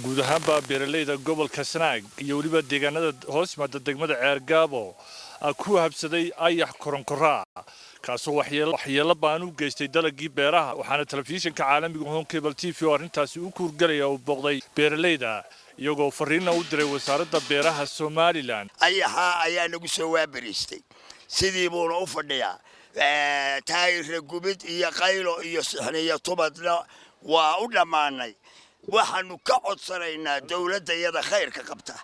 guud ahaanba beeralayda gobolka Sanaag iyo waliba deegaanada hoos yimaada degmada Ceergaabo ku habsaday ayax koronkoraa kaasoo waxyeelo baan u geystay dalagii beeraha waxaana telefishinka caalamiga Home Cable TV oo arintaasi u kuurgalaya oo boqday beeralayda iyagoo fariin u diray wasaaradda beeraha Somaliland ayaxa ayaa nagu soo waabiristay sidii buuna u fadhiyaa taayir gubid iyo qaylo iyo sixniyo tubadna waa u dhamaanay waxaanu ka codsanaynaa dawladda khayrka qabta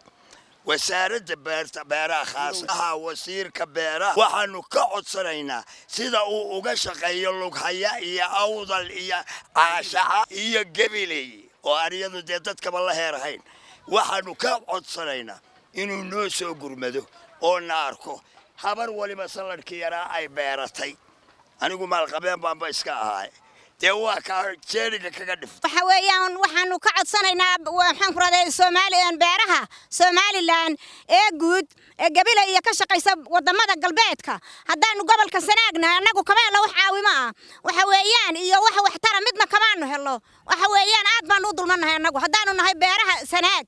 wasaaradda beeraha khaasaha wasiirka beeraha waxaanu ka codsanaynaa sida uu uga shaqeeyo lughaya iyo awdal iyo caashaca iyo gabiley oo ariyadu dadkaba la heerahayn waxaanu ka codsanaynaa inuu noo soo gurmado oo naarko habar waliba saladkii yaraa ay beeratay anigu maal qabeen baan iska ahay deewa ka jeeriga kaga dhif waxa weeyaan waxaanu ka codsanaynaa waxaan ku raadayay beeraha Somaliland ee guud ee gabila iyo ka shaqeysa wadamada galbeedka haddaanu gobolka Sanaagna anagu kama helo wax caawimo ah waxa weeyaan iyo wax tara midna kamaanu helo waxa weeyaan aad baan u dulmanahay anagu haddaanu nahay beeraha Sanaag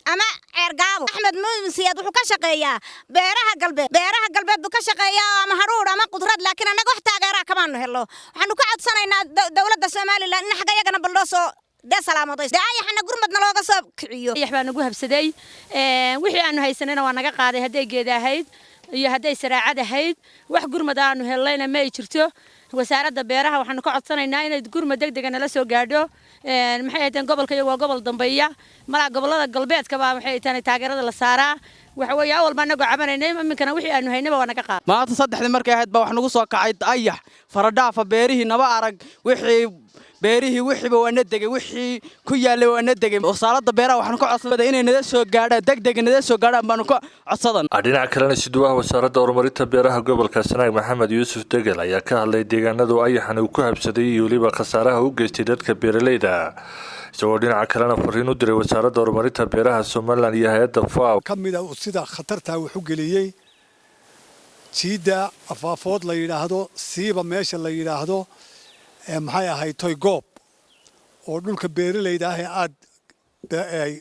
ama Ceergaabo Axmed Muusiyad wuxuu ka shaqeeyaa beeraha galbeed buu ka shaqeeyaa ama haruur ama qudrad laakiin anaga wax taageera kamaanu helo waxaanu ka codsanaynaa dawladda Somaliland in xaqayagana baldooso salaamaday ayaxna gurmadna looga soo kiciyo ayaxbaa nagu habsaday wixii aanu haysanayna waa naga qaaday haday geedahayd iyo haday saraacad ahayd wax gurmad aanu helayna ma jirto wasaaradda beeraha waxaanu ka codsanaynaa inay gurmad degdeg ah la soo gaadho maxay ahaydeen gobolka iyo gobol dambeeya mala gobolada galbeedka baa waxay tahay taageerada la saaraa waxa weeye awal baan naga cabanaynay iminkana wixii aanu haynaba waa naga qaad maanta saddexdii markay ahayd baa wax nagu soo kacay ayax faradhaafa beerihii naba arag wixii beerihii wixiiba waa nadegay wixii ku yaalay waa nadegay wasaaradda beeraha waxaan ka codsanaynaa inay nada soo gaadhaan degdeg nada soo gaadhaan baan ka codsadan dhinaca kalena sidoo wasaaradda horumarinta beeraha gobolka Sanaag Maxamed Yuusuf Degel ayaa ka hadlay deegaanada ayaxan uu ku habsaday iyo waliba khasaaraha u geystay dadka beeralayda isagoo dhinaca kalena fariin u diray wasaaradda horumarinta beeraha Somaliland iyo hay'adda FAO kamida sida khatarta wuxuu geliyay jiida afaafood la yiraahdo siiba meesha la yiraahdo maxay ahayd toy goob oo dhulka beeralayda ah aad ay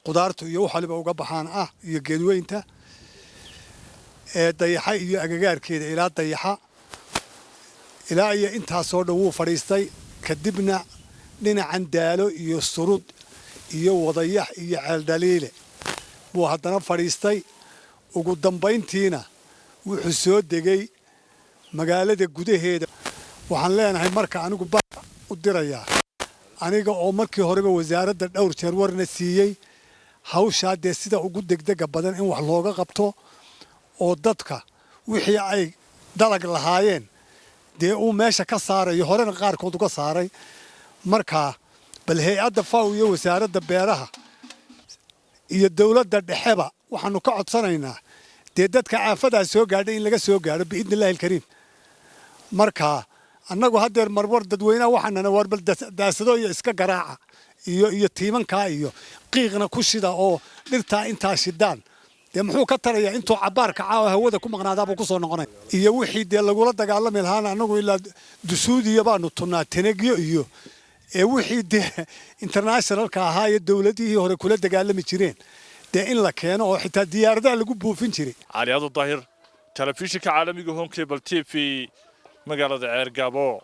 qudaartu iyo wax waliba uga baxaan iyo geedweynta dayaxa iyo agagaarkeeda ilaa dayaxa ilaa iyo intaas oo dhow uu fariistay kadibna dhinacan daalo iyo surud iyo wadayax iyo ceeldhaliile buu haddana fariistay ugu dambayntiina wuxuu soo degay magaalada gudaheeda waxaan leenahay marka anigu baa u dirayaa aniga oo markii horeba wasaaradda dhowr jeer warna siiyay hawsha sida ugu degdega badan in wax looga qabto oo dadka wixii ay dalag lahaayeen uu meesha ka saarayo horena qaarkood uga saaray marka bal hay'adda FAO iyo wasaaradda beeraha iyo dawladda dhexeba waxaanu ka codsanaynaa dadka aafada soo gaadhay in laga soo gaaro biidnillaahi kariim marka annagu hadeer marwar dadweynaha waxaanana warbal daasado iyo iska garaaca iyo tiimanka iyo qiiqna ku shida oo dhirta inta shidaan muxuu ka tarayaa intuu cabaarka caawa hawada ku maqnaadaaba ku soo noqonay iyo wixii lagula dagaalami lahaana annagu ilaa dusuudiya baanu tunaa tanagyo iyo wixii internationalka ahaa iyo dawladihii hore kula dagaalami jireen in la keeno oo xitaa diyaaradaha lagu buufin jiray Cali Daahir telefishinka caalamiga Home Cable TV magaalada Ceergaabo